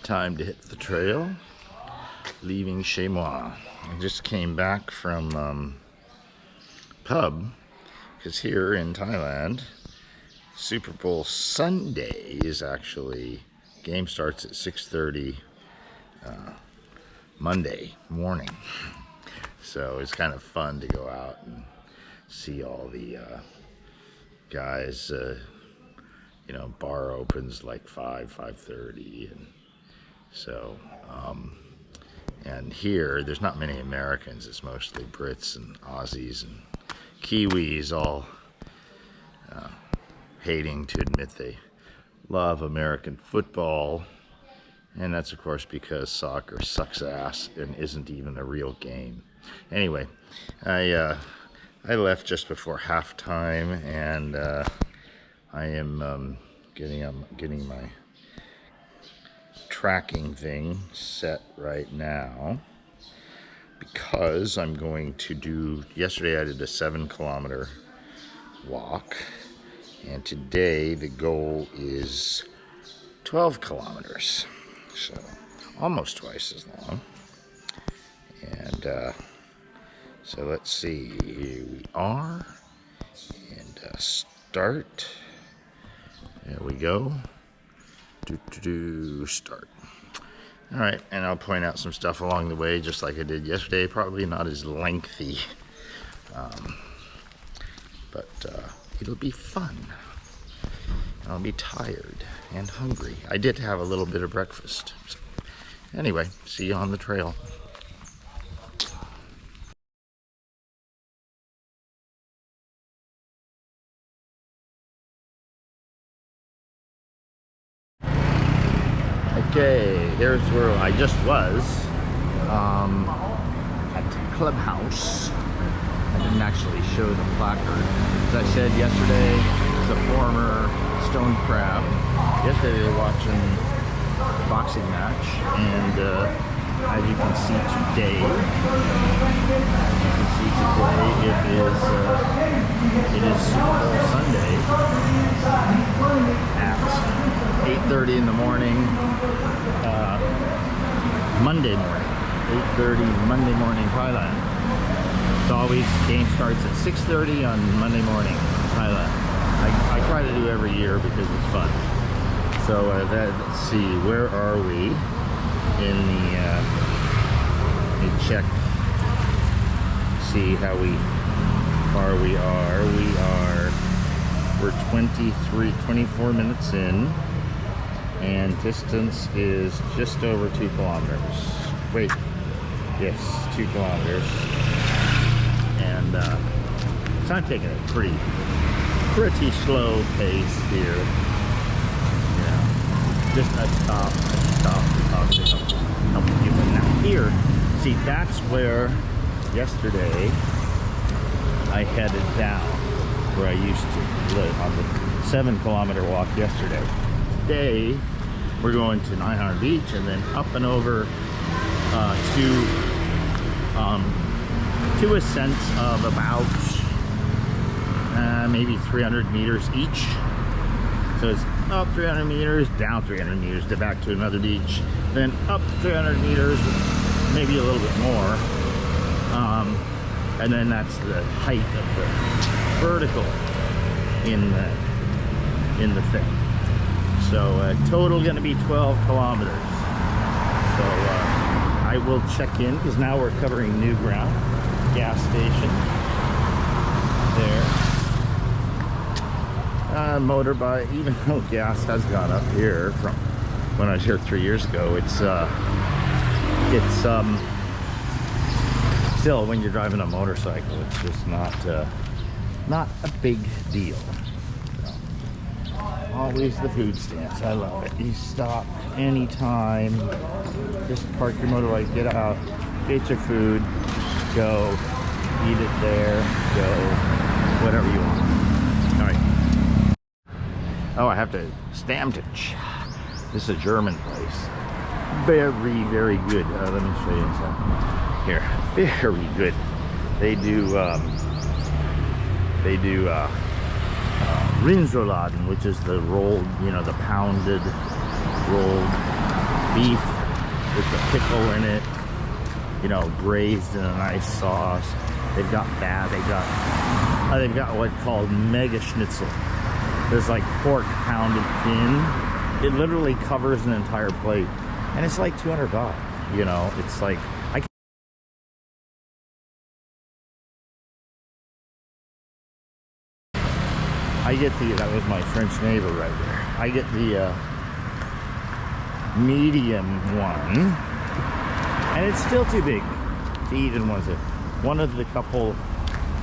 Time to hit the trail, leaving chez moi. I just came back from pub, because here in Thailand, Super Bowl Sunday is actually, game starts at 6:30 Monday morning. So it's kind of fun to go out and see all the guys, you know, bar opens like 5:30, and so, and here, there's not many Americans. It's mostly Brits and Aussies and Kiwis, all hating to admit they love American football. And that's, of course, because soccer sucks ass and isn't even a real game. Anyway, I left just before halftime, and I am getting my tracking thing set right now, because I'm going to do, yesterday I did a 7-kilometer walk, and today the goal is 12 kilometers, so almost twice as long. And so let's see, here we are, and start, there we go. Start. All right, and I'll point out some stuff along the way, just like I did yesterday. Probably not as lengthy, but it'll be fun. I'll be tired and hungry. I did have a little bit of breakfast. So, anyway, see you on the trail. Okay, here's where I just was, at the clubhouse. I didn't actually show the placard. As I said yesterday, it's a former stone crab. Yesterday they were watching the boxing match, and as you can see today, it is Super Bowl Sunday at 8:30 in the morning, Monday morning, 8:30 Monday morning, Thailand. It's always, game starts at 6:30 on Monday morning, Thailand. I try to do every year because it's fun. So let's see, where are we in the, let me check, see how far we are. We're 24 minutes in. And distance is just over 2 kilometers. Wait, yes, 2 kilometers. And so I'm taking a pretty slow pace here. Yeah, just a stop to talk to help you. But now here, see, that's where yesterday I headed down, where I used to live on the 7-kilometer walk yesterday. Today we're going to Harn Beach and then up and over to ascents of about maybe 300 meters each. So it's up 300 meters, down 300 meters, to back to another beach, then up 300 meters, maybe a little bit more, and then that's the height of the vertical in the thing. So total going to be 12 kilometers. So I will check in, because now we're covering new ground. Gas station there. Motorbike, even though gas has gone up here from when I was here 3 years ago, it's still, when you're driving a motorcycle, it's just not a big deal. Always the food stands. I love it. You stop anytime. Just park your motorbike, get out, get your food, go, eat it there, go, whatever you want. All right. Oh, I have to Stammtisch. This is a German place. Very, very good. Let me show you inside. Here, very good. They do Rindsrouladen, which is the rolled, you know, the pounded rolled beef with the pickle in it, you know, braised in a nice sauce. They've got that. They've got what's called mega schnitzel. There's like pork pounded thin. It literally covers an entire plate, and it's like 200 baht. You know, it's like I get the, that was my French neighbor right there. I get the medium one, and it's still too big to eat in one of the couple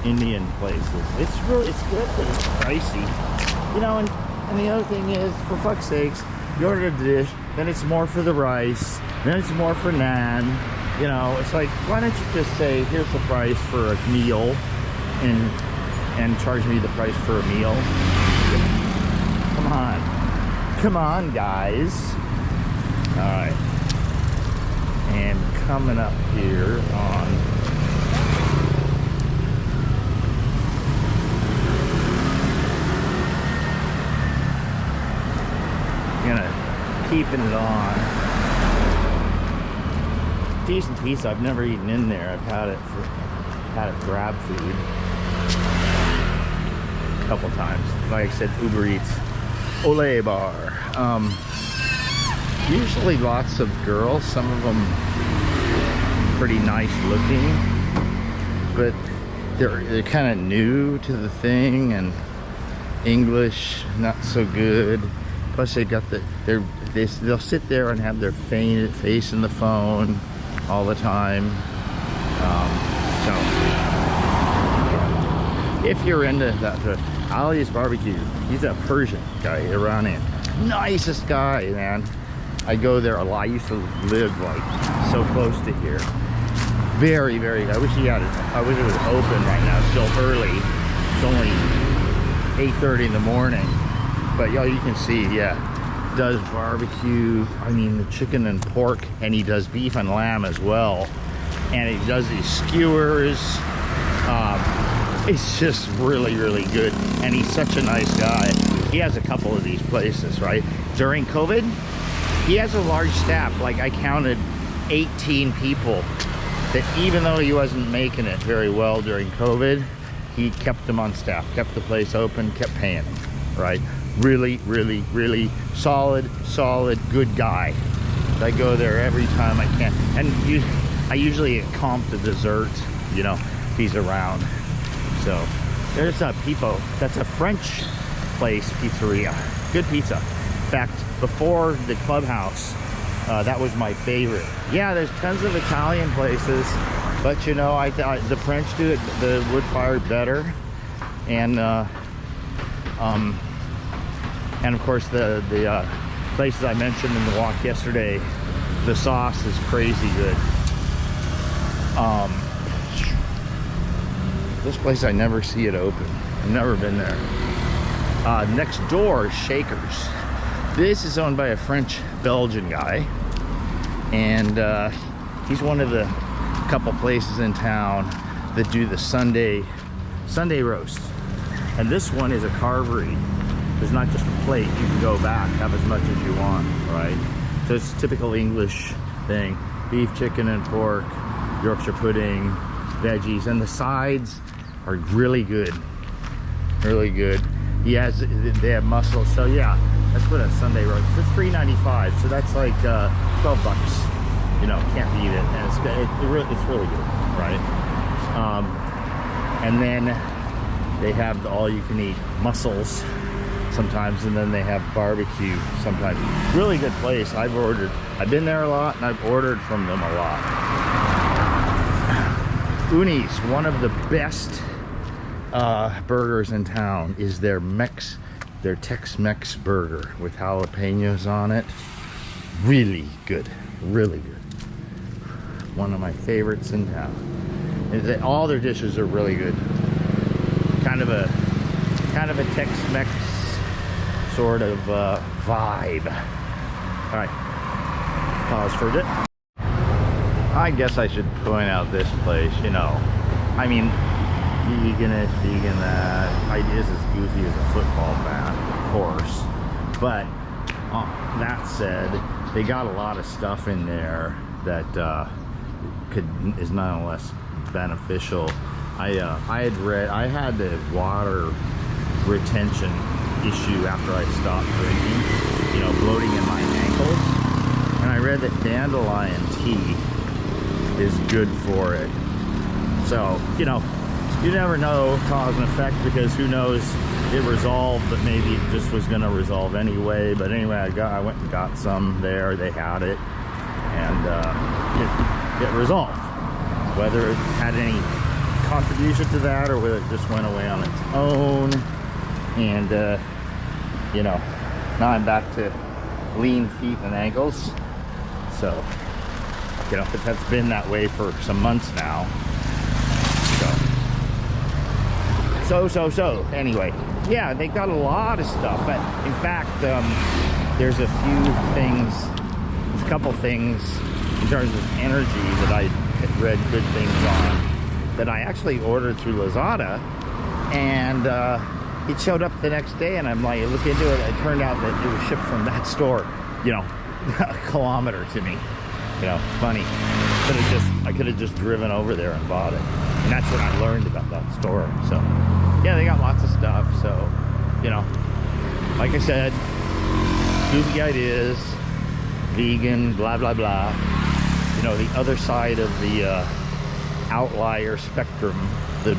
Indian places. It's good, but it's pricey. You know, and the other thing is, for fuck's sakes, you order a dish, then it's more for the rice, then it's more for naan. You know, it's like, why don't you just say, here's the price for a meal, and charge me the price for a meal? Come on, guys. All right, and coming up here on keeping it on. Decent pizza. I've never eaten in there. I've had it grab food a couple times. Like I said, Uber Eats, Ole Bar. Usually lots of girls. Some of them pretty nice looking, but they're kind of new to the thing, and English not so good. Plus they got they'll sit there and have their face in the phone all the time. So if you're into that, Ali's barbecue, he's a Persian guy, Iranian, nicest guy, man. I go there a lot. I used to live like so close to here. Very, very. I wish he had it. I wish it was open right now. It's still early. It's only 8:30 in the morning. But y'all, you can see, yeah, does barbecue. I mean, the chicken and pork, and he does beef and lamb as well. And he does these skewers. It's just really, really good. And he's such a nice guy. He has a couple of these places, right? During COVID, he has a large staff. Like, I counted 18 people that, even though he wasn't making it very well during COVID, he kept them on staff, kept the place open, kept paying them, right? Really, really, really solid, good guy. I go there every time I can. And I usually comp the dessert, you know, if he's around. So there's a Pipo. That's a French place, pizzeria. Good pizza. In fact, before the clubhouse, that was my favorite. Yeah, there's tons of Italian places, but you know, I the French do it, the wood fire, better. And of course the places I mentioned in the walk yesterday, the sauce is crazy good. This place, I never see it open. I've never been there. Next door is Shakers. This is owned by a French-Belgian guy, and he's one of the couple places in town that do the Sunday roast. And this one is a carvery. It's not just a plate. You can go back, have as much as you want, right? So it's a typical English thing. Beef, chicken, and pork, Yorkshire pudding, veggies, and the sides are really good. Really good. They have mussels. So yeah, that's what a Sunday roast for. $3.95. So that's like 12 bucks. You know, can't beat it. And it's really good, right? And then they have the all-you-can-eat mussels sometimes, and then they have barbecue sometimes. Really good place. I've been there a lot, and I've ordered from them a lot. Uni's, one of the best burgers in town, is their Tex-Mex burger with jalapenos on it. Really good, really good. One of my favorites in town. All their dishes are really good. Kind of a Tex-Mex sort of vibe. All right, pause for a bit. I guess I should point out this place, you know. I mean, vegan that. Ideas as goofy as a football bat, of course. But that said, they got a lot of stuff in there that is nonetheless beneficial. I had the water retention issue after I stopped drinking, you know, bloating in my ankles, and I read that dandelion tea is good for it. So, you know, you never know cause and effect, because who knows, it resolved, but maybe it just was going to resolve anyway. But anyway, I went and got some there. They had it, and it resolved. Whether it had any contribution to that, or whether it just went away on its own. And you know, now I'm back to lean feet and ankles. So, you know, but that's been that way for some months now. So anyway, yeah, they got a lot of stuff. In fact, there's a few things, a couple things in terms of energy that I had read good things on, that I actually ordered through Lazada, and it showed up the next day, and I'm like, look into it. It turned out that it was shipped from that store, you know, a kilometer to me. You know, funny. I could have just driven over there and bought it. And that's when I learned about that store. So, yeah, they got lots of stuff. So, you know, like I said, goofy ideas, vegan, blah, blah, blah. You know, the other side of the outlier spectrum, the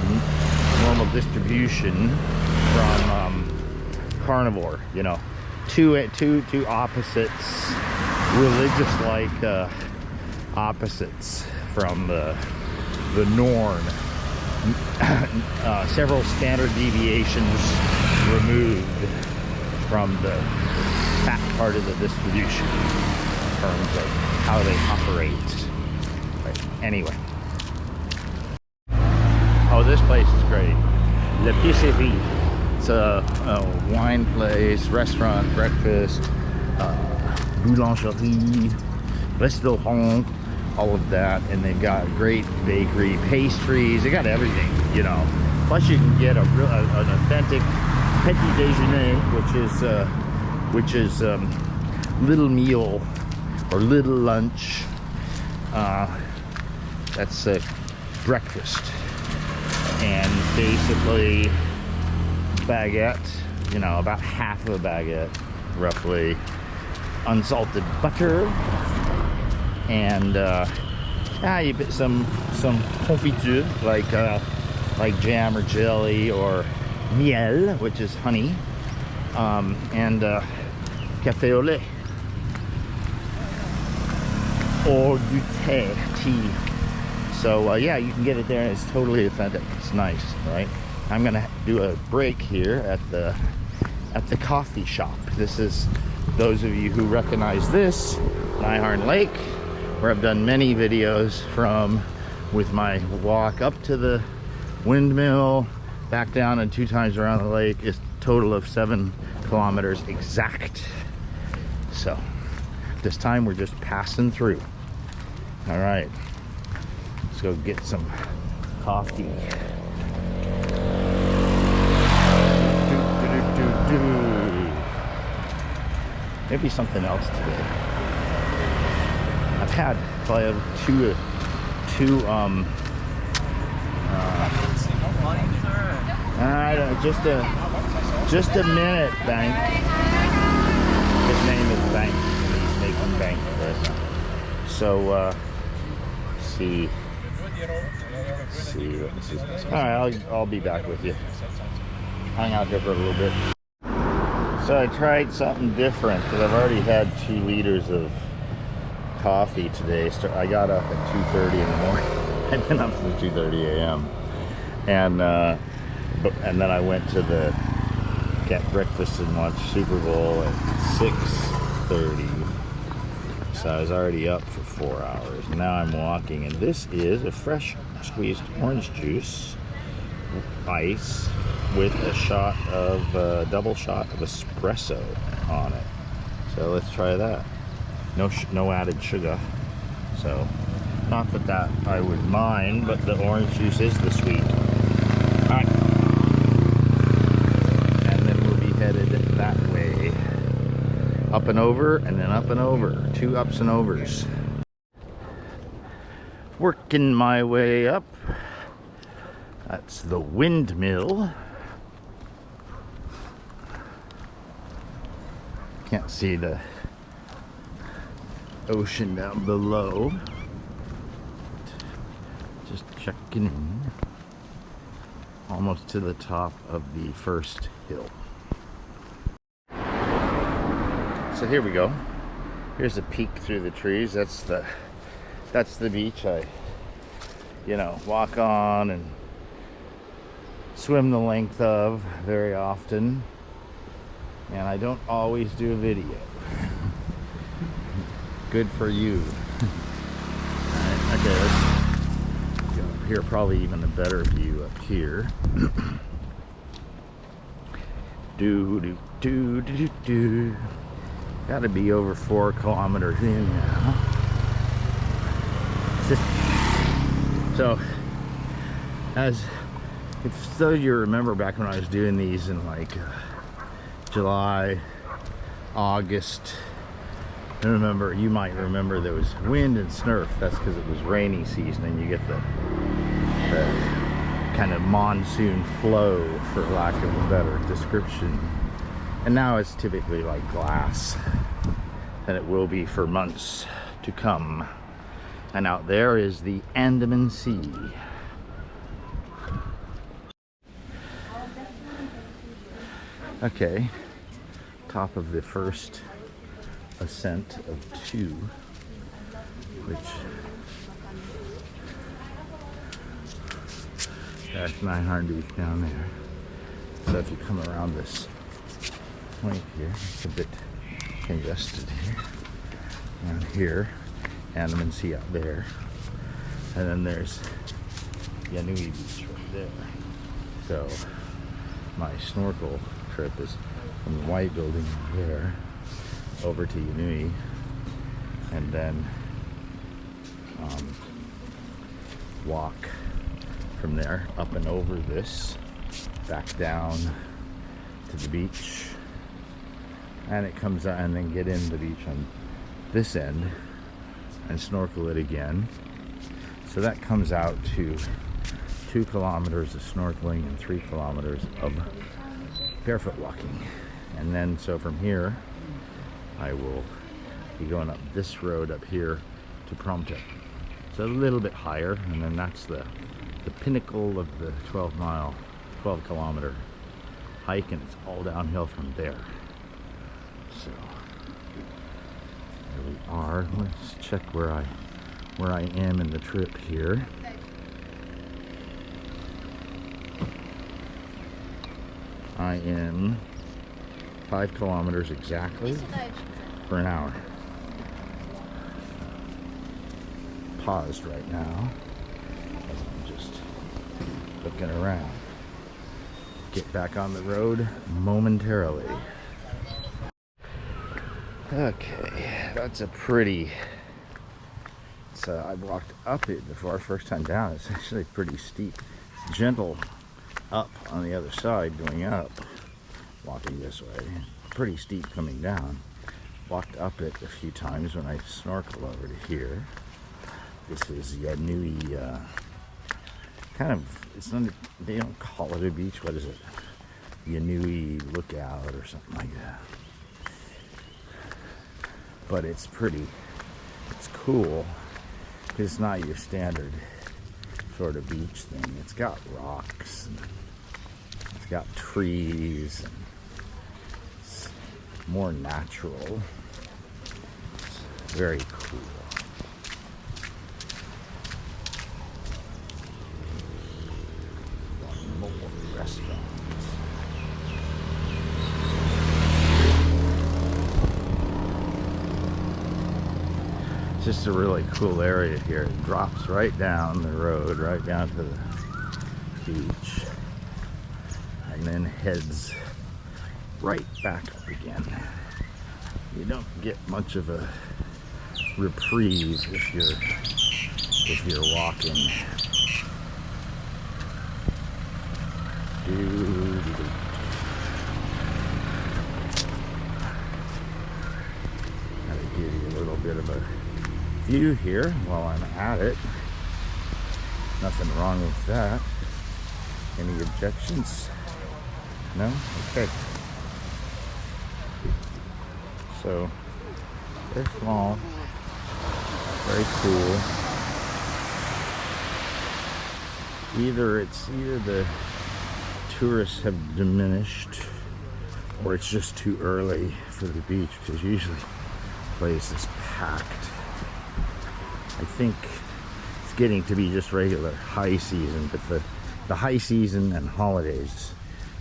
normal distribution from carnivore, you know, two opposites, religious-like opposites from the norm. Several standard deviations removed from the fat part of the distribution in terms of how they operate. Right. Anyway. Oh, this place is great. Le Pisserie. It's a wine place, restaurant, breakfast, boulangerie, restaurant, all of that. And they've got great bakery, pastries. They got everything, you know. Plus you can get an authentic petit déjeuner, which is little meal or little lunch. That's breakfast. And basically baguette, you know, about half of a baguette, roughly, unsalted butter, and you put some confiture, like jam or jelly, or miel, which is honey, and café au lait, or du thé, tea. So yeah, you can get it there, and it's totally authentic. It's nice, right? I'm gonna do a break here at the coffee shop. This is, those of you who recognize this, Harn Lake, where I've done many videos from, with my walk up to the windmill, back down, and 2 times around the lake. It's a total of 7 kilometers exact. So this time we're just passing through. All right, let's go get some coffee. Maybe something else today. I've had probably two just a minute, Bank. His name is Bank. He's making bank for us. So see what this is. All right, I'll be back with you. Hang out here for a little bit. So I tried something different, because I've already had 2 liters of coffee today. I got up at 2:30 in the morning. I've been up since 2:30 a.m. And then I went to get breakfast and watch Super Bowl at 6:30. So I was already up for 4 hours. Now I'm walking, and this is a fresh squeezed orange juice, ice, with a shot of double shot of espresso on it. So let's try that. No added sugar. So not that I would mind, but the orange juice is the sweet. All right. And then we'll be headed that way, up and over, and then up and over. 2 ups and overs. Working my way up. That's the windmill. Can't see the ocean down below. Just checking in. Almost to the top of the first hill. So here we go. Here's a peek through the trees. That's the beach I, walk on and swim the length of very often. And I don't always do a video. Good for you. Alright, okay, let's go up here. Probably even a better view up here. do. Gotta be over 4 kilometers in now. So, if you remember back when I was doing these in like July, August, you might remember there was wind and snurf. That's because it was rainy season and you get the kind of monsoon flow, for lack of a better description. And now it's typically like glass, and it will be for months to come. And out there is the Andaman Sea. Okay, top of the first ascent of 2, which that's 900 Beach down there. So if you come around this point here, it's a bit congested here. Down here, Andaman Sea out there, and then there's Yanui Beach right there. So my snorkel trip is from the white building there over to Yanui, and then walk from there up and over this, back down to the beach, and it comes out, and then get in the beach on this end and snorkel it again. So that comes out to 2 kilometers of snorkeling and 3 kilometers of barefoot walking. And then so from here I will be going up this road up here to Promthep. It's a little bit higher, and then that's the pinnacle of the 12 kilometer hike, and it's all downhill from there. So there we are. Let's check where I am in the trip here. I am 5 kilometers exactly for an hour. Paused right now as I'm just looking around. Get back on the road momentarily. Okay, that's a pretty... So I walked up it before, first time down. It's actually pretty steep. It's gentle up on the other side going up, walking this way. Pretty steep coming down. Walked up it a few times when I snorkel over to here. This is Yanui, kind of, it's not, they don't call it a beach, what is it? Yanui Lookout or something like that. But it's pretty, it's cool, because it's not your standard sort of beach thing. It's got rocks, and it's got trees, and it's more natural. It's very cool. More restaurants. It's just a really cool area here. It drops right down the road, right down to the beach, and then heads right back up again. You don't get much of a reprieve if you're walking. of a view here while I'm at it. Nothing wrong with that. Any objections? No? Okay. So, very small, very cool. Either the tourists have diminished, or it's just too early for the beach, because usually the place is packed. I think it's getting to be just regular high season, but the high season and holidays,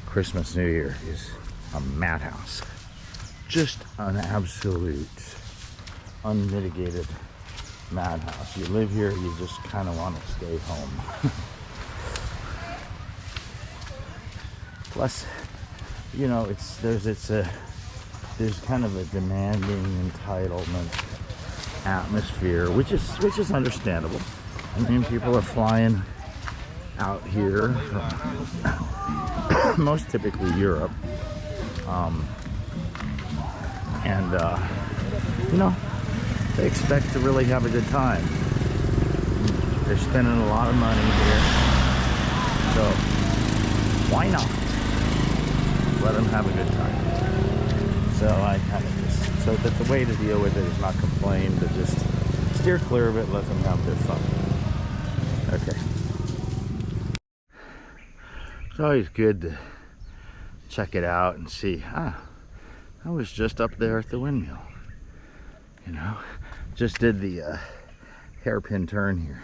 Christmas, New Year, is a madhouse. Just an absolute, unmitigated madhouse. You live here, you just kind of want to stay home. Plus, you know, there's kind of a demanding entitlement atmosphere, which is understandable. I mean, people are flying out here from most typically Europe, and you know, they expect to really have a good time. They're spending a lot of money here, so why not let them have a good time? So I kind of just, so that the way to deal with it is not complain, but just steer clear of it, let them have their fun. Okay. It's always good to check it out and see, I was just up there at the windmill. You know, just did the hairpin turn here.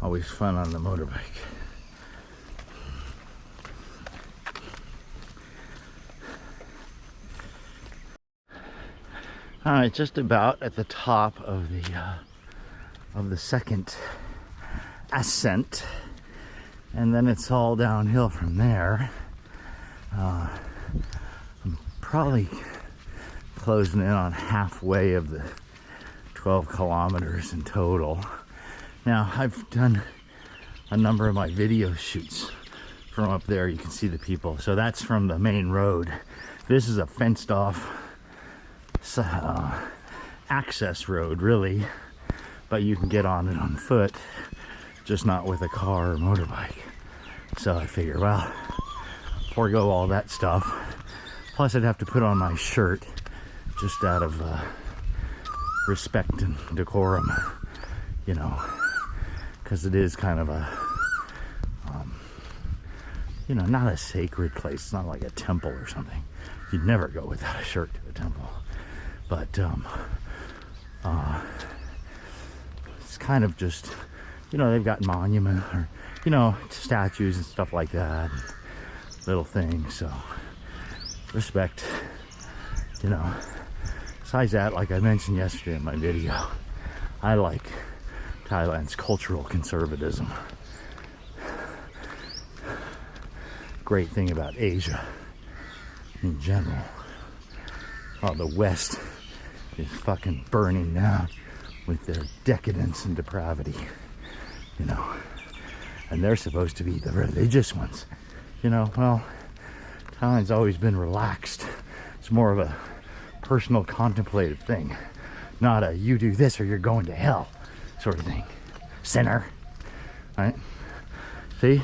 Always fun on the motorbike. All right, just about at the top of the second ascent, and then it's all downhill from there. I'm probably closing in on halfway of the 12 kilometers in total. Now, I've done a number of my video shoots from up there. You can see the people. So that's from the main road. This is a fenced off access road, really, but you can get on it on foot, just not with a car or motorbike. So I figure, well, forego all that stuff. Plus I'd have to put on my shirt just out of respect and decorum, you know, because it is kind of a you know, not a sacred place. It's not like a temple or something. You'd never go without a shirt to a temple. But it's kind of just, you know, they've got monument or, you know, statues and stuff like that, little things. So respect, you know. Besides that, like I mentioned yesterday in my video, I like Thailand's cultural conservatism. Great thing about Asia in general. Oh, the West is fucking burning down with their decadence and depravity, you know, and they're supposed to be the religious ones, you know. Well, Thailand's always been relaxed. It's more of a personal contemplative thing, not a you do this or you're going to hell sort of thing. Sinner, right? See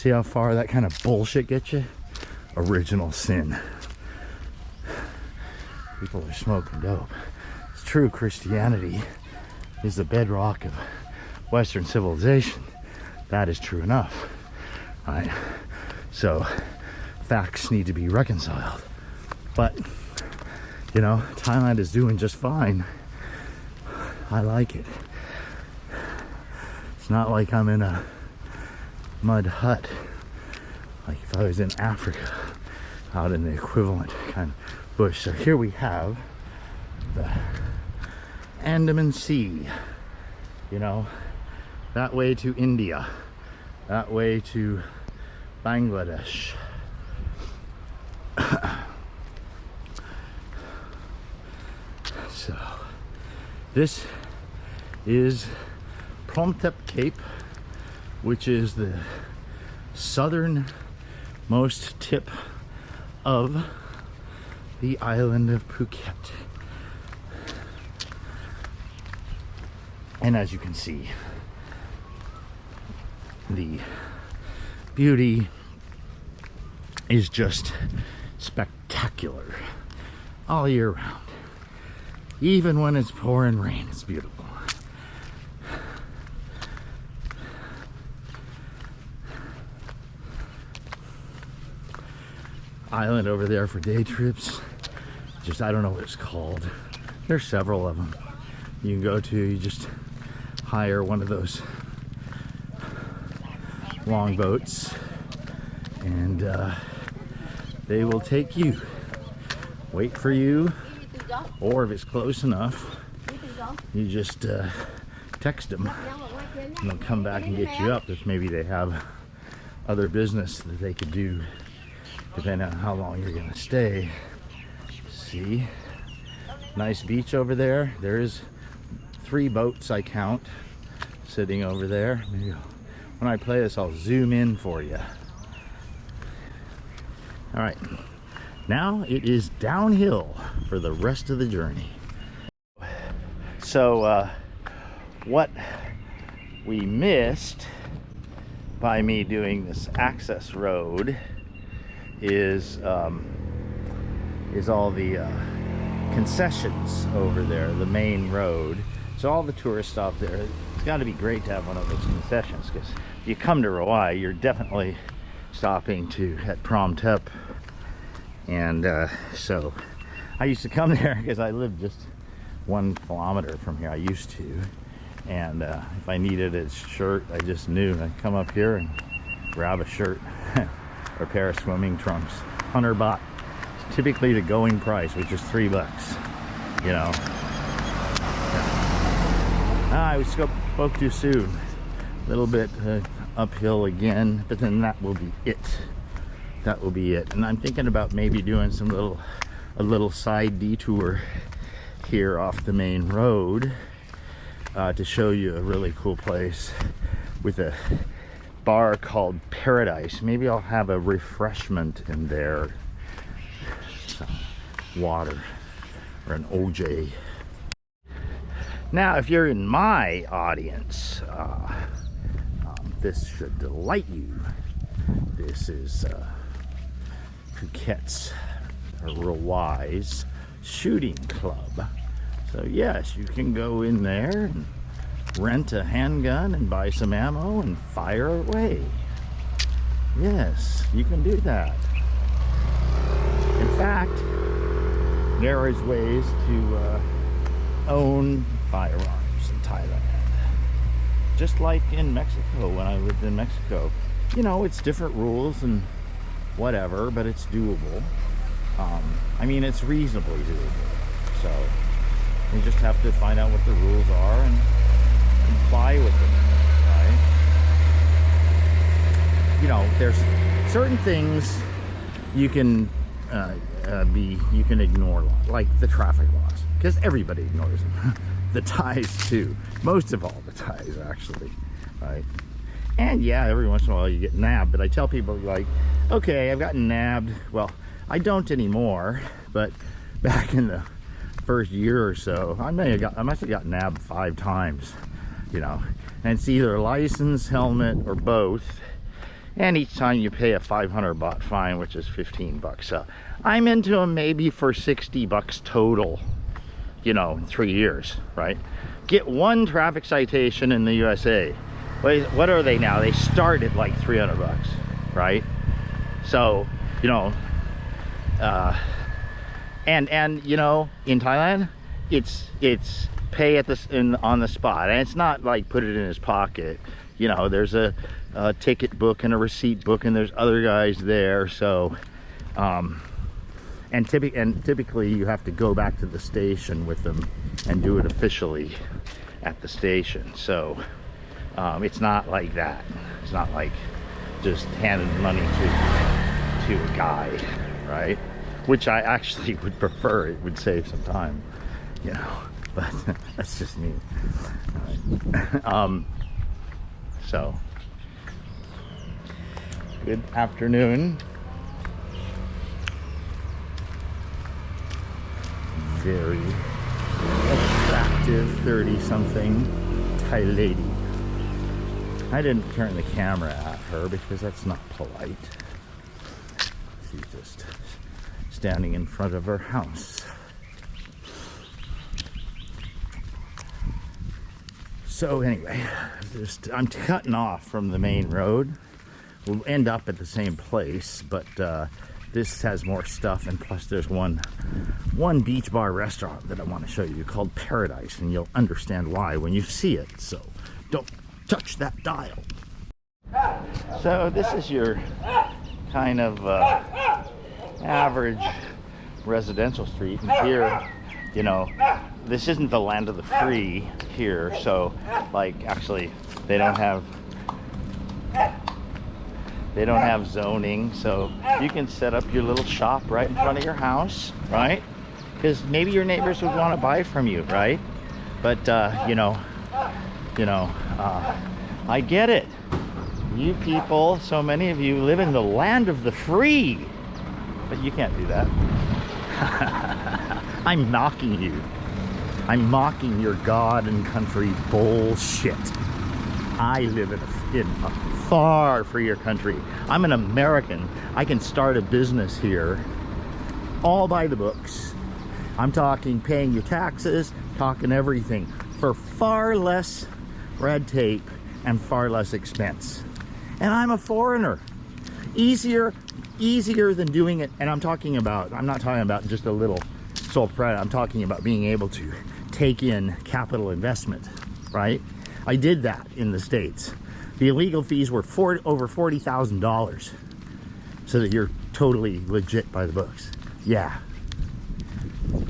how far that kind of bullshit gets you? Original sin. People are smoking dope. It's true, Christianity is the bedrock of Western civilization. That is true enough, right? So facts need to be reconciled. But, you know, Thailand is doing just fine. I like it. It's not like I'm in a mud hut, like if I was in Africa, out in the equivalent kind of bush. So here we have the Andaman Sea, you know, that way to India, that way to Bangladesh. So this is Promthep Cape, which is the southernmost tip of the island of Phuket. And as you can see, the beauty is just spectacular all year round. Even when it's pouring rain, it's beautiful. Island over there for day trips. Just, I don't know what it's called. There's several of them you can go to. You just hire one of those long boats and they will take you, wait for you, or if it's close enough, you just text them and they'll come back and get you up if maybe they have other business that they could do depending on how long you're gonna stay. See, nice beach over there. There's 3 boats I count sitting over there. Maybe when I play this I'll zoom in for you. All right, now it is downhill for the rest of the journey. So what we missed by me doing this access road is all the concessions over there, the main road. So all the tourists stop there. It's got to be great to have one of those concessions, because if you come to Rawai, you're definitely stopping at Promthep. And so I used to come there because I lived just 1 kilometer from here. I used to, and if I needed a shirt, I just knew I'd come up here and grab a shirt or a pair of swimming trunks. 100 baht, typically the going price, which is $3, you know. I spoke too soon. A little bit uphill again, but then that will be it. That will be it. And I'm thinking about maybe doing a little side detour here off the main road to show you a really cool place with a bar called Paradise. Maybe I'll have a refreshment in there, some water or an OJ. Now if you're in my audience, this should delight you. This is Phuket's, or Rawai's shooting club. So yes, you can go in there and rent a handgun and buy some ammo and fire away. Yes, you can do that. In fact, there is ways to own firearms in Thailand. Just like in Mexico, when I lived in Mexico. You know, it's different rules and whatever, but it's doable. I mean, it's reasonably doable. So you just have to find out what the rules are and comply with them, right? You know, there's certain things you can you can ignore, like the traffic laws, because everybody ignores them. The Thais too, most of all the Thais actually, right? And yeah, every once in a while you get nabbed, but I tell people, like, okay, I've gotten nabbed. Well, I don't anymore, but back in the first year or so, I must have got nabbed 5 times, you know. And it's either a license, helmet, or both. And each time you pay a 500 baht fine, which is 15 bucks. So I'm into them maybe for 60 bucks total, you know, in 3 years, right? Get 1 traffic citation in the USA. What are they now? They start at like 300 bucks, right? So, you know, and you know, in Thailand, it's pay at on the spot, and it's not like put it in his pocket. You know, there's a ticket book and a receipt book, and there's other guys there. So, and typically you have to go back to the station with them and do it officially at the station. So it's not like that. It's not like just handing money to a guy, right? Which I actually would prefer. It would save some time, you know, but that's just me. So good afternoon. Very attractive 30-something Thai lady. I didn't turn the camera at her because that's not polite. She's just standing in front of her house. So anyway, I'm cutting off from the main road. We'll end up at the same place, but this has more stuff, and plus there's one beach bar restaurant that I want to show you called Paradise, and you'll understand why when you see it. So don't touch that dial. So this is your kind of average residential street, and here, you know, this isn't the land of the free here, so like actually they don't have zoning, so you can set up your little shop right in front of your house, right? Because maybe your neighbors would want to buy from you, right? But you know, I get it. You people, so many of you live in the land of the free, but you can't do that. I'm mocking you. I'm mocking your God and country bullshit. I live in a far freer country. I'm an American. I can start a business here, all by the books. I'm talking paying your taxes, talking everything for far less red tape and far less expense. And I'm a foreigner. Easier than doing it. And I'm not talking about just a little sole proprietor. I'm talking about being able to take in capital investment, right? I did that in the States. The illegal fees were over $40,000, so that you're totally legit by the books. Yeah.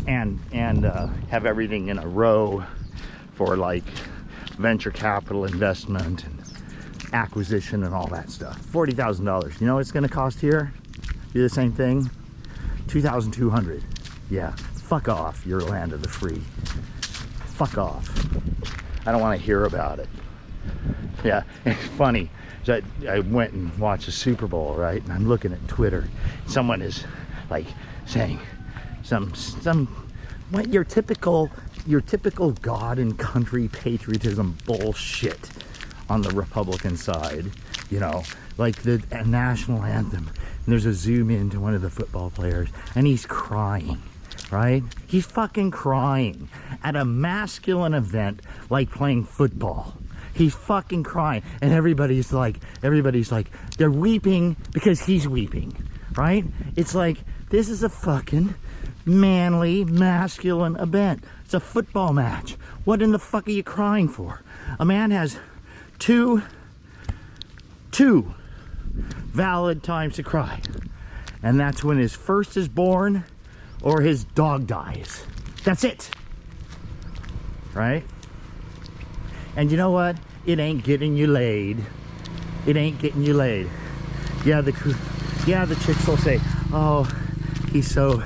And have everything in a row for like venture capital investment and acquisition and all that stuff. $40,000. You know what it's going to cost here? Do the same thing? $2,200. Yeah. Fuck off, your land of the free. Fuck off. I don't want to hear about it. Yeah, it's funny. I went and watched the Super Bowl, right? And I'm looking at Twitter. Someone is like saying what your typical God and country patriotism bullshit on the Republican side, you know, like the national anthem. And there's a zoom in to one of the football players, and he's crying. Right? He's fucking crying at a masculine event like playing football. He's fucking crying, and everybody's like, they're weeping because he's weeping, right? It's like, this is a fucking manly, masculine event. It's a football match. What in the fuck are you crying for? A man has two valid times to cry, and that's when his first is born or his dog dies. That's it. Right? And you know what? It ain't getting you laid. It ain't getting you laid. Yeah, the chicks will say, oh, he's so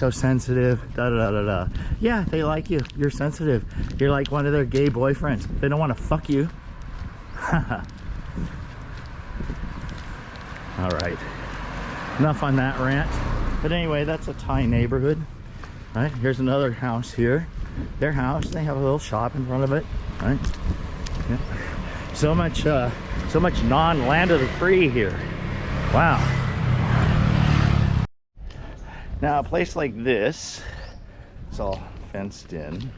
sensitive, da da da da. Yeah, they like you. You're sensitive. You're like one of their gay boyfriends. They don't want to fuck you. All right. Enough on that rant. But anyway, that's a Thai neighborhood, right? Here's another house here. Their house, they have a little shop in front of it, right? Yeah. So much non-land of the free here. Wow. Now, a place like this, it's all fenced in,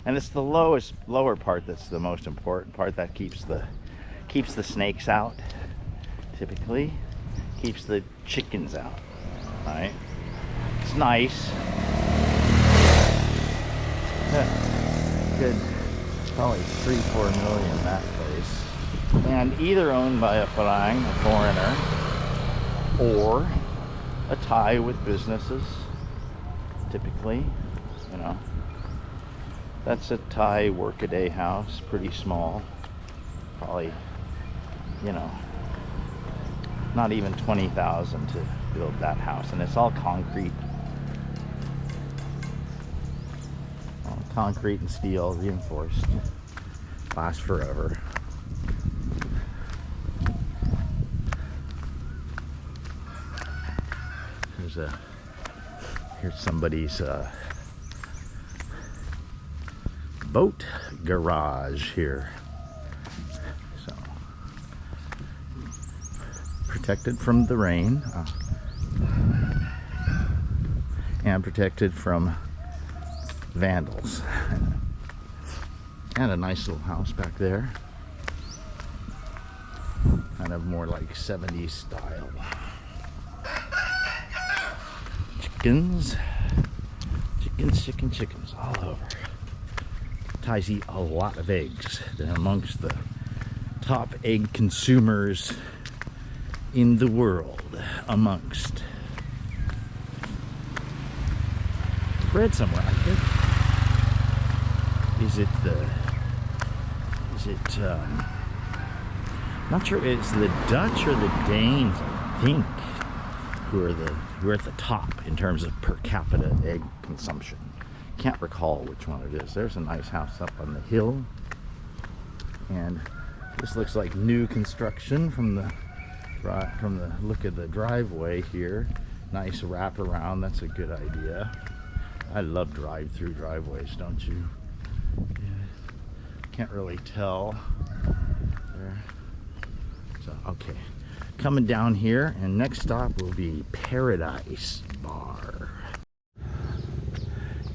and it's the lower part that's the most important part. That keeps the snakes out, typically, keeps the chickens out. Right. It's nice. Yeah. Good. Probably 3-4 million that place. And either owned by a Farang, a foreigner, or a Thai with businesses. Typically, you know. That's a Thai workaday house, pretty small. Probably, you know, not even 20,000 to build that house, and it's all concrete. All concrete and steel reinforced. Lasts forever. Here's somebody's boat garage here. So protected from the rain and protected from vandals. And a nice little house back there. Kind of more like 70s style. Chickens all over. Thais eat a lot of eggs. They're amongst the top egg consumers in the world. Read somewhere, I think. Not sure, it's the Dutch or the Danes, I think, who are at the top in terms of per capita egg consumption. Can't recall which one it is. There's a nice house up on the hill, and this looks like new construction from the look of the driveway here. Nice wraparound. That's a good idea. I love drive-through driveways, don't you? Yeah. Can't really tell there. So okay, coming down here, and next stop will be Paradise Bar.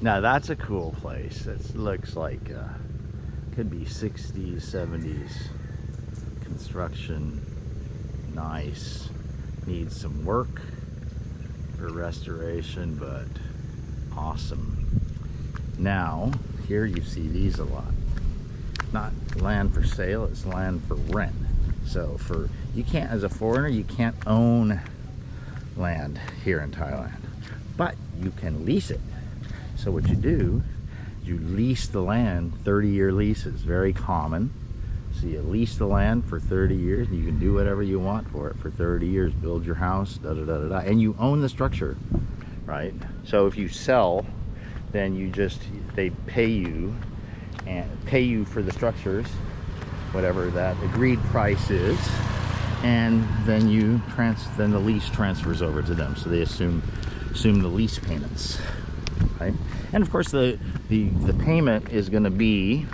Now that's a cool place. That looks like could be 60s, 70s construction. Nice. Needs some work for restoration, but awesome. Now here you see these a lot. Not land for sale, it's land for rent. So you can't, as a foreigner, you can't own land here in Thailand, but you can lease it. So what you do, you lease the land, 30-year leases, very common. So you lease the land for 30 years, and you can do whatever you want for it for 30 years, build your house, and you own the structure, right? So if you sell, then they pay you for the structures, whatever that agreed price is, and then then the lease transfers over to them. So they assume the lease payments, right? And of course the payment is going to be,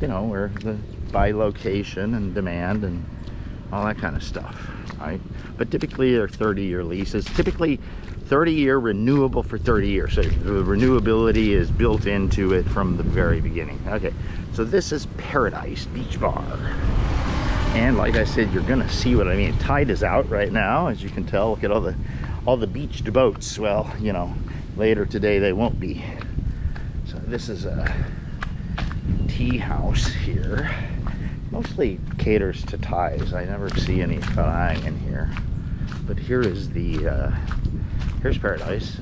where by location and demand and all that kind of stuff, right? But typically they're 30-year leases, typically 30-year renewable for 30 years. So the renewability is built into it from the very beginning. Okay, so this is Paradise Beach Bar. And like I said, you're gonna see what I mean. Tide is out right now, as you can tell. Look at all the beached boats. Well, later today they won't be. So this is a tea house here. Mostly caters to Thais. I never see any Farang in here. But here is here's Paradise.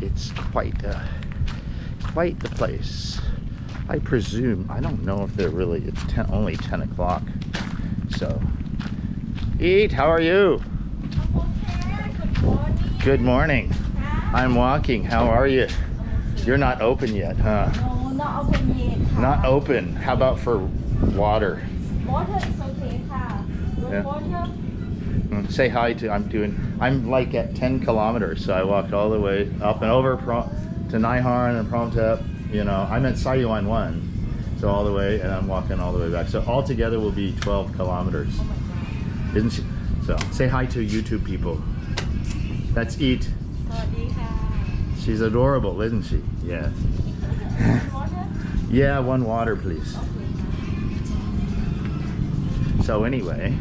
It's quite the place. I presume, I don't know if they're really, it's only 10 o'clock. So, Eat, how are you? Good morning. I'm walking. How are you? You're not open yet, huh? No, not open yet. Not open. How about for water? Water is okay, Yeah. Water. Say hi to, I'm like at 10 kilometers, so I walked all the way up and over to Harn and Promthep. I'm at Sayuan 1, so all the way, and I'm walking all the way back. So altogether will be 12 kilometers. Isn't she? So say hi to YouTube people. That's Eat. She's adorable, isn't she? Yes. Yeah, one water, please. So anyway,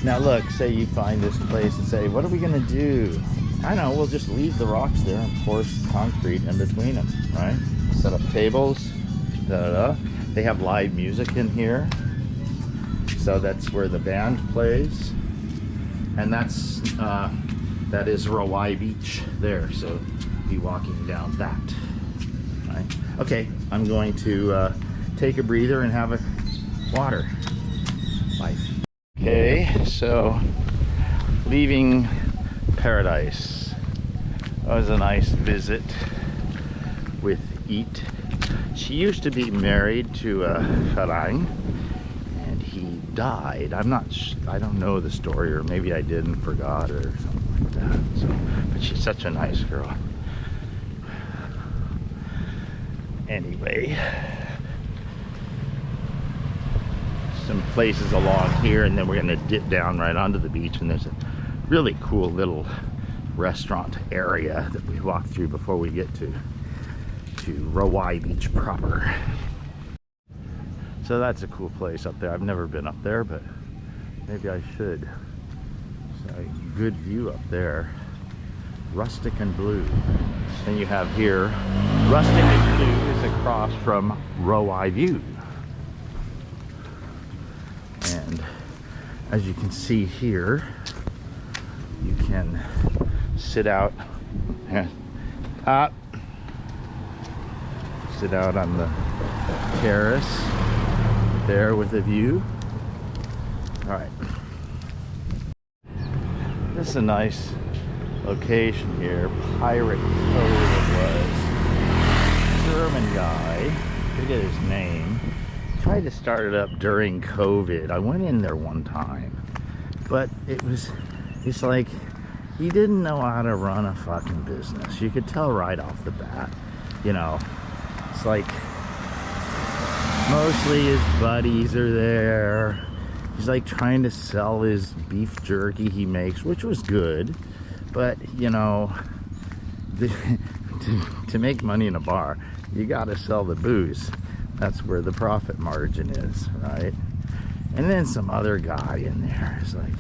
now look, say you find this place and say, what are we gonna do? I know, we'll just leave the rocks there and pour concrete in between them, right? Set up tables, They have live music in here. So that's where the band plays. And that is Rawai Beach there. So be walking down that, right? Okay, I'm going to take a breather and have a water. Bye. Okay, so leaving Paradise. That was a nice visit with Eat. She used to be married to Farang, and he died. I don't know the story, or maybe I did and forgot it or something like that. So, but she's such a nice girl. Anyway, some places along here, and then we're gonna dip down right onto the beach, and there's a really cool little restaurant area that we walk through before we get to Rawai beach proper. So that's a cool place up there. I've never been up there, but maybe I should. So good view up there. Rustic and blue. Then you have here, rustic and blue is across from Rawai view. And as you can see here, you can sit out sit out on the terrace there with a view. All right, this is a nice location here. Pirate Cove it was. German guy, I forget his name, tried to start it up during COVID. I went in there one time, but it's like he didn't know how to run a fucking business. You could tell right off the bat, you know. It's like mostly his buddies are there. He's like trying to sell his beef jerky he makes, which was good, but you know, to make money in a bar, you gotta sell the booze. That's where the profit margin is, right? And then some other guy in there is like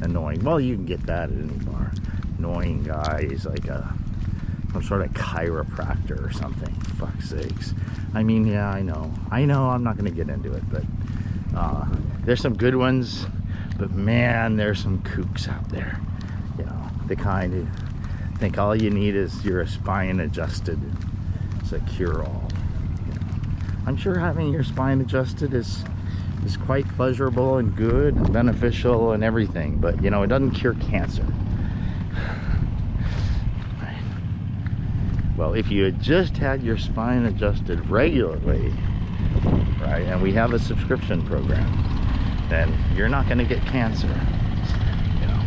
annoying. Well, you can get that at any bar. Annoying guy. He's like some sort of chiropractor or something. For fuck's sakes. I mean, yeah, I know. I'm not gonna get into it, but there's some good ones. But man, there's some kooks out there. You know, the kind who think all you need is your spine adjusted. It's a cure-all. You know, I'm sure having your spine adjusted is quite pleasurable and good and beneficial and everything, but you know, it doesn't cure cancer. Right. Well, if you had just had your spine adjusted regularly, right, and we have a subscription program, then you're not going to get cancer, you know.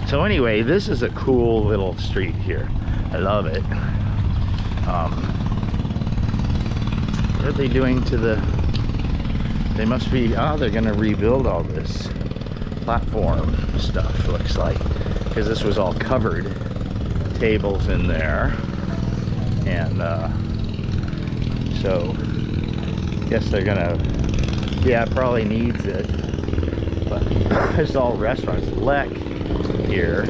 So anyway, this is a cool little street here. I love it. What are they doing to the... They must be, they're gonna rebuild all this platform stuff, looks like, because this was all covered, tables in there, and so I guess they're gonna, yeah, it probably needs it, but it's all restaurants. Lek here.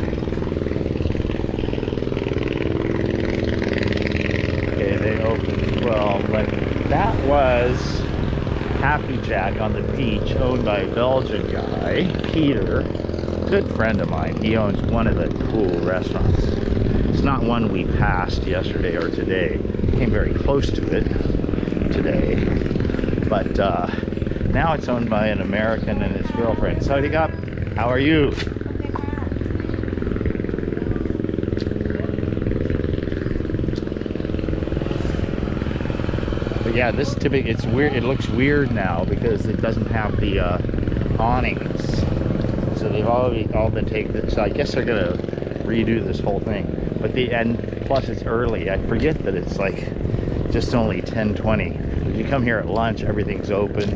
Okay, they opened 12, but that was Happy Jack on the beach, owned by a Belgian guy, Peter, good friend of mine. He owns one of the cool restaurants. It's not one we passed yesterday or today. Came very close to it today, but now it's owned by an American and his girlfriend. Saudi Cup, how are you? Yeah, this is typical. It's weird. It looks weird now because it doesn't have the awnings. So they've all been taken. So I guess they're gonna redo this whole thing. But plus it's early. I forget that it's like just only 10:20. If you come here at lunch, everything's open.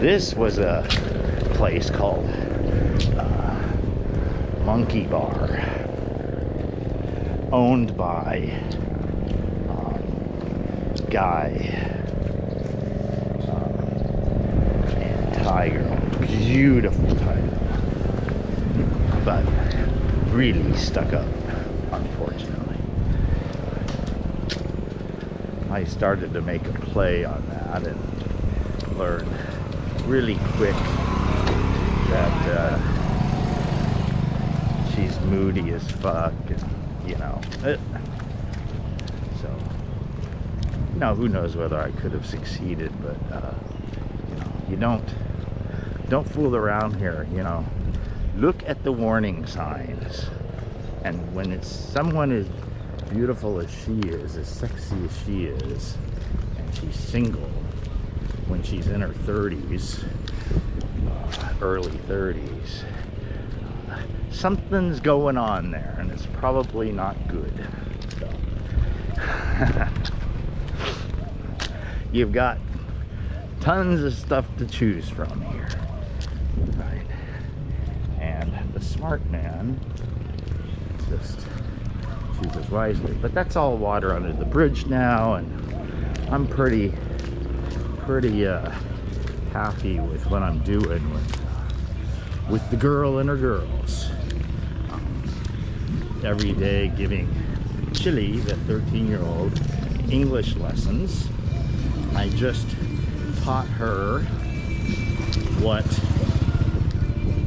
This was a place called Monkey Bar, owned by Guy and Tiger. Beautiful title, but really stuck up, unfortunately. I started to make a play on that and learned really quick that she's moody as fuck, and you know, so no, who knows whether I could have succeeded, but you know, you don't fool around here, you know. Look at the warning signs, and when it's someone as beautiful as she is, as sexy as she is, and she's single when she's in her 30s, early 30s. Something's going on there, and it's probably not good. So. You've got tons of stuff to choose from here, right? And the smart man just chooses wisely. But that's all water under the bridge now, and I'm pretty happy with what I'm doing with the girl and her girls. Every day giving Chili, the 13-year-old, English lessons. I just taught her what,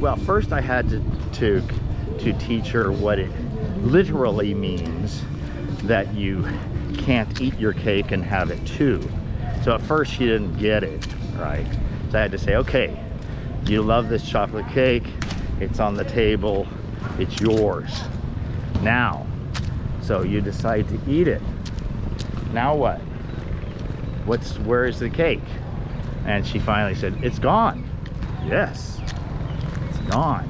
well, first I had to teach her what it literally means that you can't eat your cake and have it too. So at first she didn't get it, right? So I had to say, okay, you love this chocolate cake, it's on the table, it's yours. Now, so you decide to eat it. Now what? Where is the cake? And she finally said, it's gone. Yes, it's gone.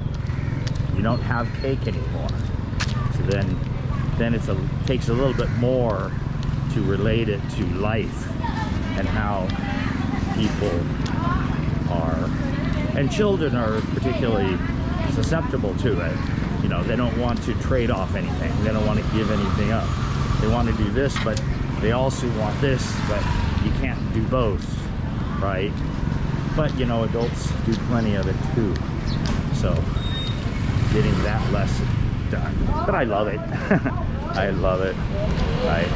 You don't have cake anymore. So then it takes a little bit more to relate it to life and how people are, and children are particularly susceptible to it. You know, they don't want to trade off anything. They don't want to give anything up. They want to do this, but they also want this, but you can't do both, right? But you know, adults do plenty of it too. So getting that lesson done. But I love it. I love it, right?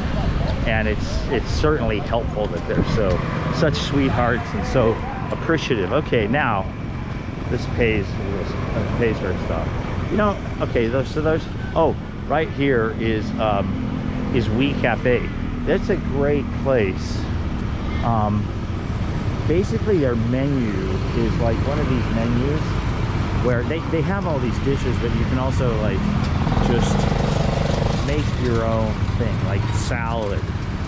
And it's certainly helpful that they're such sweethearts and so appreciative. Okay, now this pays for stuff. You know, okay, oh, right here is We Cafe. That's a great place. Basically their menu is like one of these menus where they have all these dishes, but you can also like just make your own thing, like salad.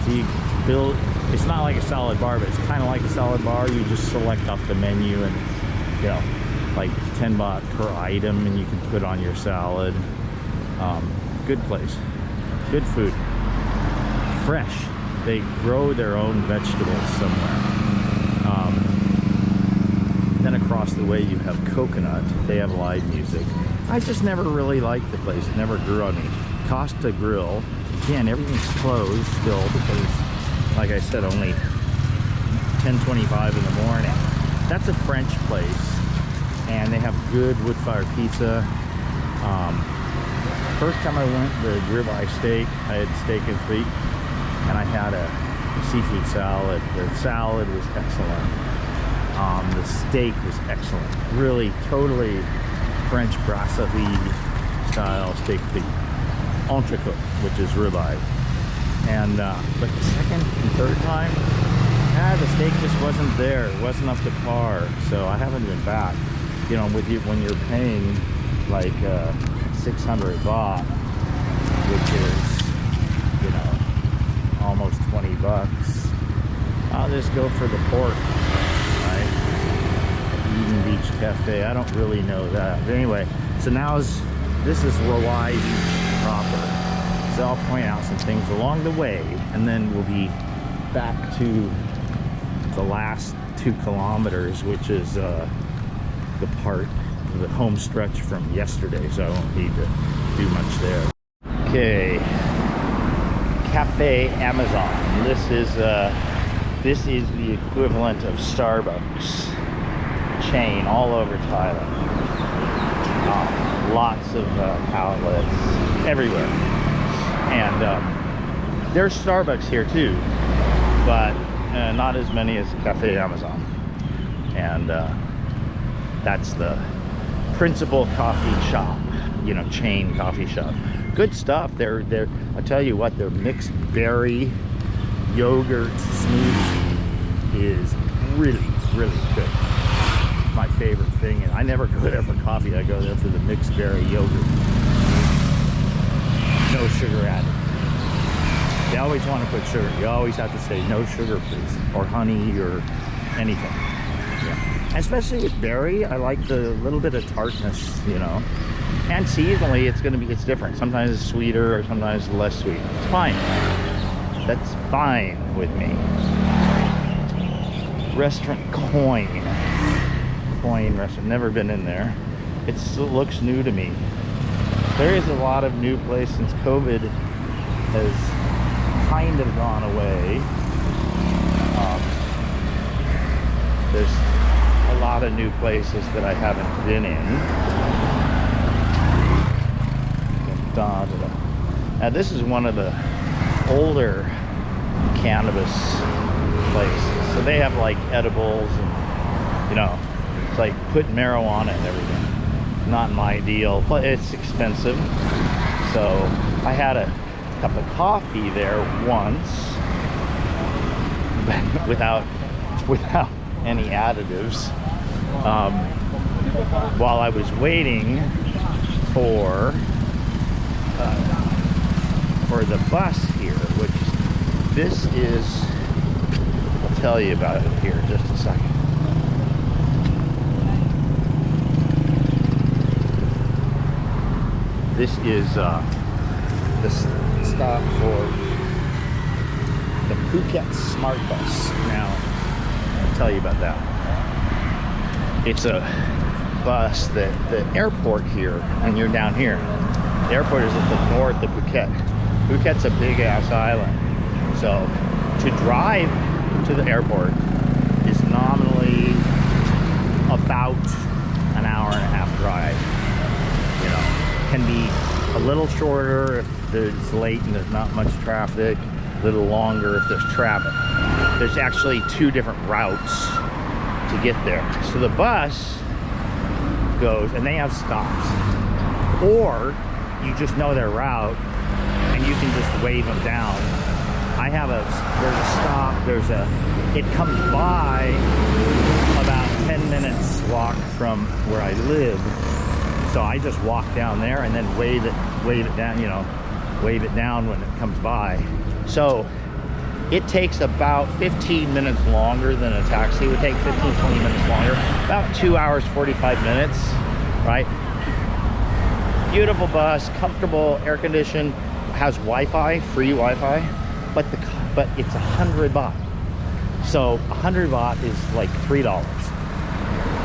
So you build, it's not like a salad bar, but it's kind of like a salad bar. You just select off the menu and, you know, like 10 baht per item, and you can put on your salad. Good place, good food, fresh. They grow their own vegetables somewhere. Then across the way you have Coconut. They have live music. I just never really liked the place. It never grew on me. Costa Grill. Again, everything's closed still because, like I said, only 10:25 in the morning. That's a French place, and they have good wood-fired pizza. First time I went, the ribeye steak. I had steak and feet, and I had a seafood salad. The salad was excellent. The steak was excellent. Really, totally French brasserie style steak feet. Entrecote, which is ribeye. And but the second and third time, the steak just wasn't there. It wasn't up to par. So I haven't been back. You know, with you when you're paying like 600 baht, which is, you know, almost 20 bucks. I'll just go for the pork, right? Eden Beach Cafe. I don't really know that. But anyway, so this is Rawai Beach proper. So I'll point out some things along the way, and then we'll be back to the last 2 kilometers, which is the home stretch from yesterday, so I won't need to do much there. Okay, Cafe Amazon. This is the equivalent of Starbucks chain all over Thailand. Lots of outlets everywhere, and there's Starbucks here too, but not as many as Cafe Amazon. And that's the principal coffee shop, you know, chain coffee shop. Good stuff. They're I tell you what, their mixed berry yogurt smoothie is really good. My favorite thing, and I never go there for coffee. I go there for the mixed berry yogurt. No sugar added. They always want to put sugar. You always have to say no sugar, please, or honey, or anything. Yeah. Especially with berry, I like the little bit of tartness, you know. And seasonally, it's different. Sometimes it's sweeter, or sometimes less sweet. It's fine. That's fine with me. Restaurant Coin restaurant. Never been in there. It looks new to me. There is a lot of new places since COVID has kind of gone away. There's a lot of new places that I haven't been in. Now this is one of the older cannabis places. So they have like edibles and, you know, it's like putting marijuana and everything. Not my deal, but it's expensive. So I had a cup of coffee there once, but without any additives, while I was waiting for the bus here, which this is, I'll tell you about it here in just a second. This is the stop for the Phuket Smart Bus. Now, I'll tell you about that. It's a bus that the airport here, and you're down here. The airport is at the north of Phuket. Phuket's a big ass island. So to drive to the airport is nominally about an hour and a half drive. You know, can be a little shorter if it's late and there's not much traffic, a little longer if there's traffic. There's actually two different routes to get there. So the bus goes, and they have stops, or you just know their route and you can just wave them down. There's a stop, it comes by about 10 minutes walk from where I live. So I just walk down there and then wave it down, you know, wave it down when it comes by. So it takes about 15 minutes longer than a taxi would take, 15, 20 minutes longer. About 2 hours, 45 minutes, right? Beautiful bus, comfortable, air conditioned, has Wi-Fi, free Wi-Fi, but it's 100 baht. So 100 baht is like $3.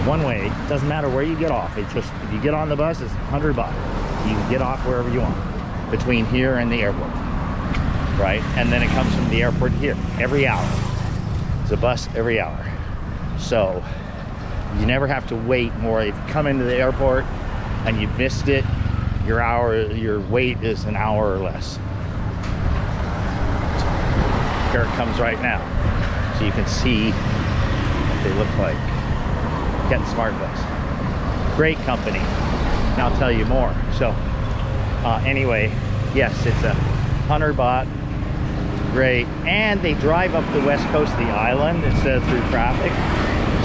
One way, doesn't matter where you get off. It's just, if you get on the bus, it's 100 baht. You can get off wherever you want, between here and the airport, right? And then it comes from the airport to here, every hour. It's a bus every hour. So you never have to wait more. If you come into the airport and you missed it, your wait is an hour or less. Here it comes right now. So you can see what they look like. Phuket Smart Bus. Great company. And I'll tell you more. So anyway, yes, it's 100 baht. Great. And they drive up the west coast of the island instead of through traffic.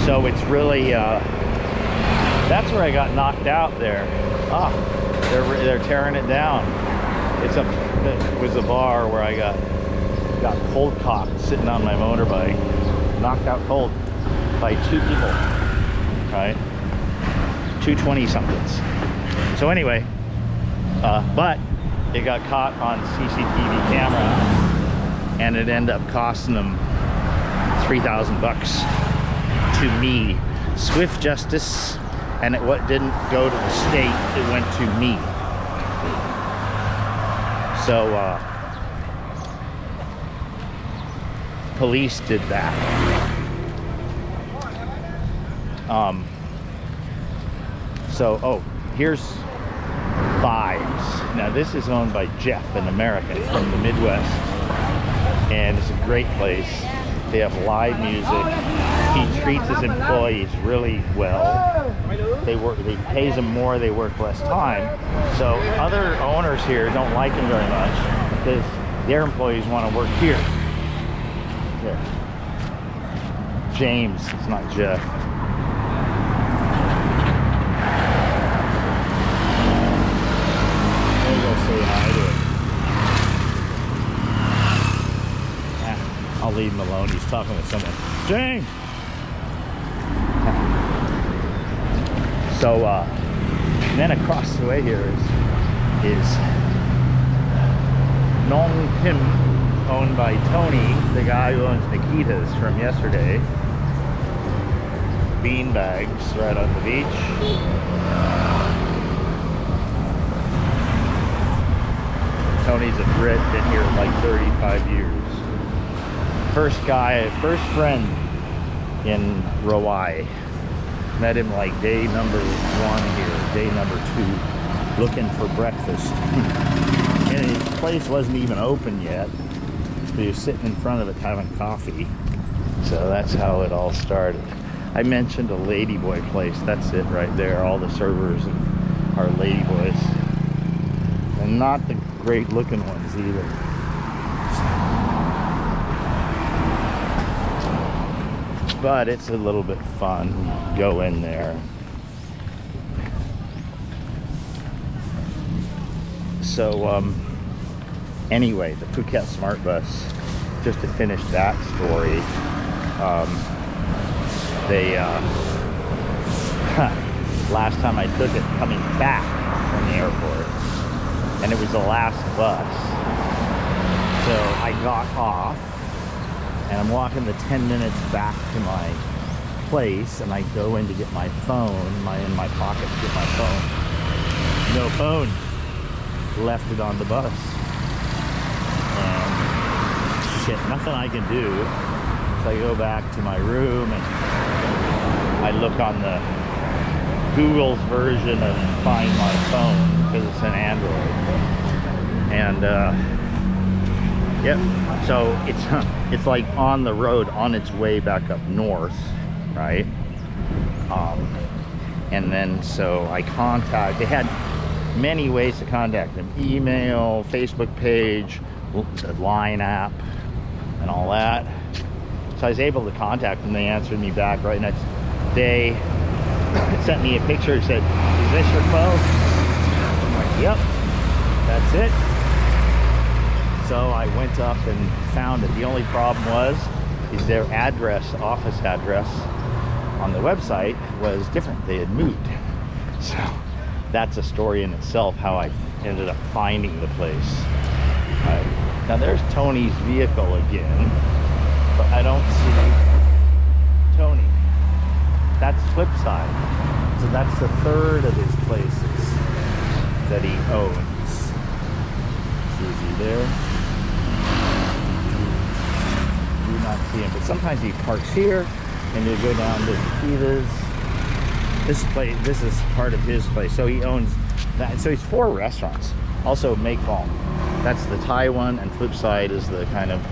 So it's really, that's where I got knocked out there. Ah, they're tearing it down. It was a bar where I got cold cocked sitting on my motorbike, knocked out cold by two people, right? 220 somethings. So anyway, but it got caught on CCTV camera, and it ended up costing them 3,000 bucks to me. Swift justice, and it didn't go to the state, it went to me. So police did that. Here's Vibes. Now this is owned by Jeff, an American from the Midwest, and it's a great place. They have live music. He treats his employees really well. He pays them more, they work less time. So other owners here don't like him very much because their employees want to work here. Here. James, it's not Jeff. There you go, say hi to him. I'll leave him alone. He's talking with someone. James! So then across the way here is Nong Kim, owned by Tony, the guy who owns Nikita's from yesterday. Bean bags right on the beach. Tony's a Brit, been here like 35 years. First friend in Rawai. Met him like day number 1 here, day number 2, looking for breakfast. And his place wasn't even open yet. He was sitting in front of it having coffee. So that's how it all started. I mentioned a ladyboy place. That's it right there. All the servers are ladyboys. And not the great looking ones either. But it's a little bit fun. Go in there. So anyway, the Phuket Smart Bus, just to finish that story, last time I took it coming back from the airport, and it was the last bus, so I got off and I'm walking the 10 minutes back to my place, and I go in to get my phone, in my pocket to get my phone. No phone. Left it on the bus. And shit, nothing I can do. So I go back to my room and I look on the Google's version and find my phone because it's an Android. And yep, so it's like on the road on its way back up north, right? And then so they had many ways to contact them: email, Facebook page, the Line app, and all that. So I was able to contact them. They answered me back right next day. Sent me a picture and said, "Is this your phone?" I'm like, "Yep, that's it." So I went up and found it. The only problem is their address, office address on the website was different. They had moved. So that's a story in itself, how I ended up finding the place. Now there's Tony's vehicle again, but I don't see Tony. That's Flipside. So that's the third of his places that he owns. See, is he there? Do not see him, but sometimes he parks here and you go down to Nikita's. This is part of his place, so he owns that. So he's 4 restaurants. Also Mekong, that's the Thai one, and Flipside is the kind of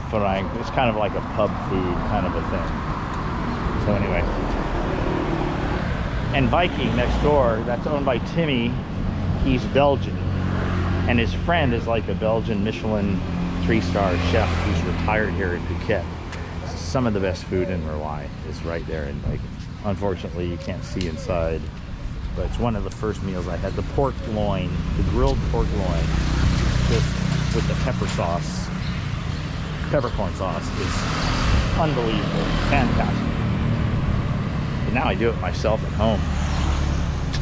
Frank. It's kind of like a pub food kind of a thing. So anyway, and Viking next door, that's owned by Timmy. He's Belgian, and his friend is like a Belgian Michelin 3-star chef who's retired here in Phuket. Some of the best food in Rawai is right there in Viking. Unfortunately, you can't see inside, but it's one of the first meals I had. The pork loin, the grilled pork loin, just with the peppercorn sauce, is unbelievable, fantastic. But now I do it myself at home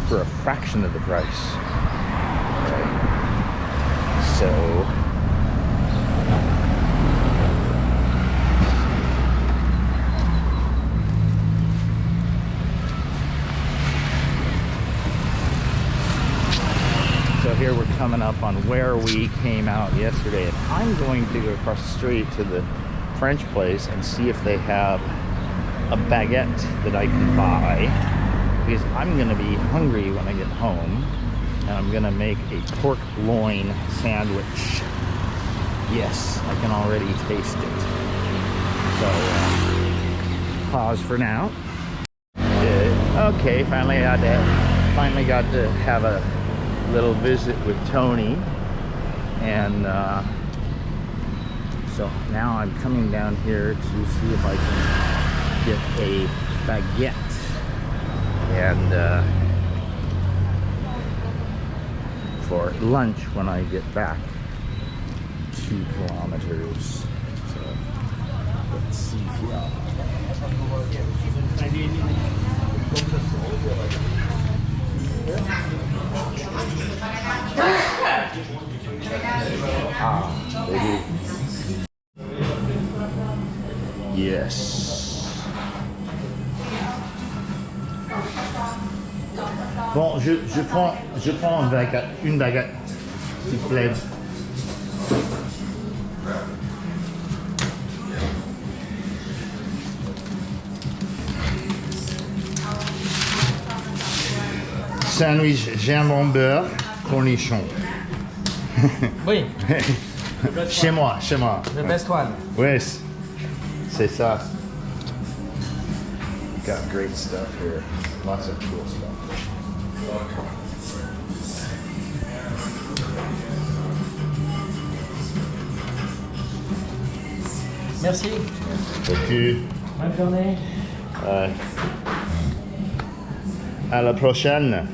for a fraction of the price. Okay. So here we're coming up on where we came out yesterday, and I'm going to go across the street to the French place and see if they have a baguette that I can buy, because I'm going to be hungry when I get home, and I'm going to make a pork loin sandwich. Yes, I can already taste it. So pause for now. Okay, finally got to have a little visit with Tony, and so now I'm coming down here to see if I can get a baguette, and for lunch when I get back 2 kilometers. So let's see here. Baby. Yes. Bon, je prends une baguette, s'il vous plaît. Sandwich jambon beurre, cornichon. Oui, Chez moi. the best one. Oui, c'est ça. Got great stuff here. Lots of cool stuff. Merci. Thank you. Bonne journée. À la prochaine.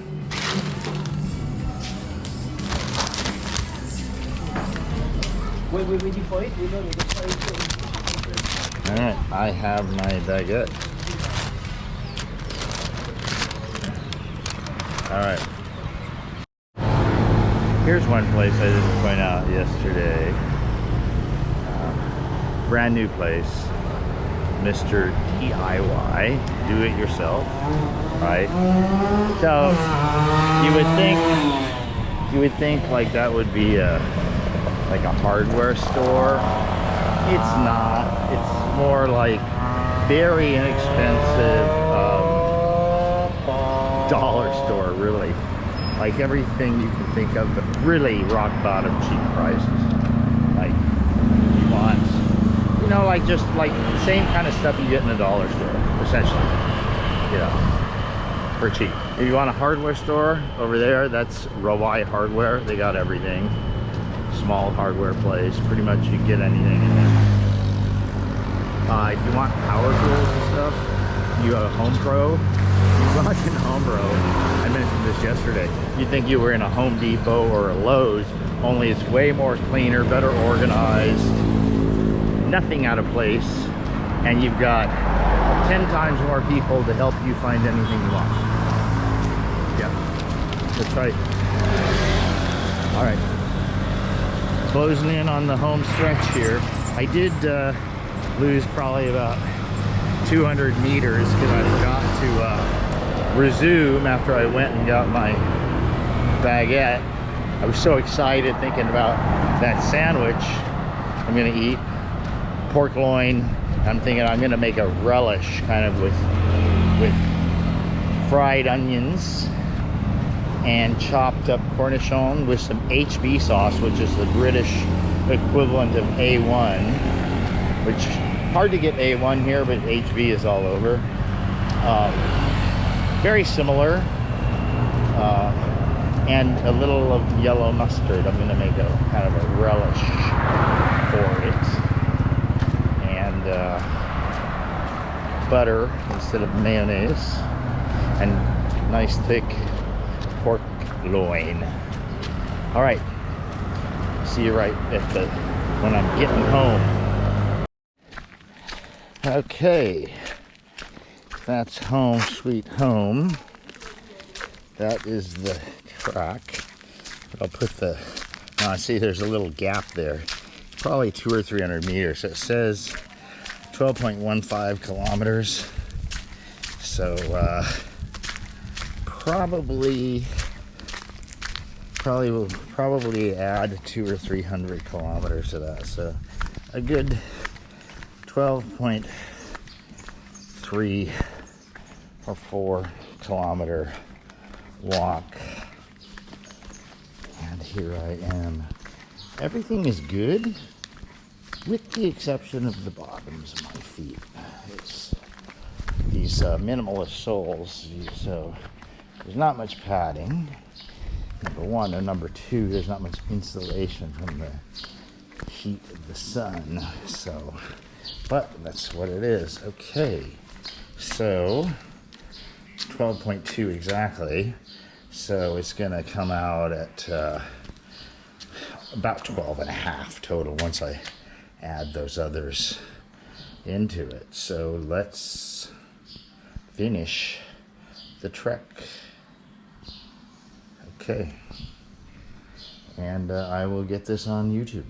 We're waiting for it. We're waiting for it. All right, I have my baguette. All right. Here's one place I didn't point out yesterday. Brand new place, Mr. DIY, do it yourself, right? So you would think like that would be like a hardware store. It's not. It's more like very inexpensive dollar store, really. Like everything you can think of, but really rock bottom cheap prices. Like you want, you know, like just like the same kind of stuff you get in a dollar store, essentially. You know, for cheap. If you want a hardware store over there, that's Rawai Hardware. They got everything. Small hardware place. Pretty much you get anything in there. If you want power tools and stuff, you have a Home Pro. You walk in Home Pro, I mentioned this yesterday, you'd think you were in a Home Depot or a Lowe's, only it's way more cleaner, better organized, nothing out of place, and you've got 10 times more people to help you find anything you want. Yeah, that's right. All right. Closing in on the home stretch here. I did lose probably about 200 meters because I forgot to resume after I went and got my baguette. I was so excited thinking about that sandwich I'm gonna eat. Pork loin. I'm thinking I'm gonna make a relish kind of with fried onions and chopped up cornichon with some HB sauce, which is the British equivalent of A1, which hard to get A1 here, but HB is all over. Very similar, and a little of yellow mustard. I'm gonna make a kind of a relish for it, and butter instead of mayonnaise, and nice thick pork loin. All right, see you right at the when I'm getting home. Okay, that's home sweet home. That is the track. I'll put the see there's a little gap there, probably 200 or 300 meters. It says 12.15 kilometers, so probably will add 200 or 300 kilometers to that, so a good 12.3 or 4 kilometer walk. And here I am. Everything is good with the exception of the bottoms of my feet. It's these minimalist soles, so there's not much padding, number one, and number two, there's not much insulation from the heat of the sun, so, but that's what it is. Okay, so 12.2 exactly, so it's gonna come out at about 12 and a half total once I add those others into it. So let's finish the trek. Okay. And I will get this on YouTube.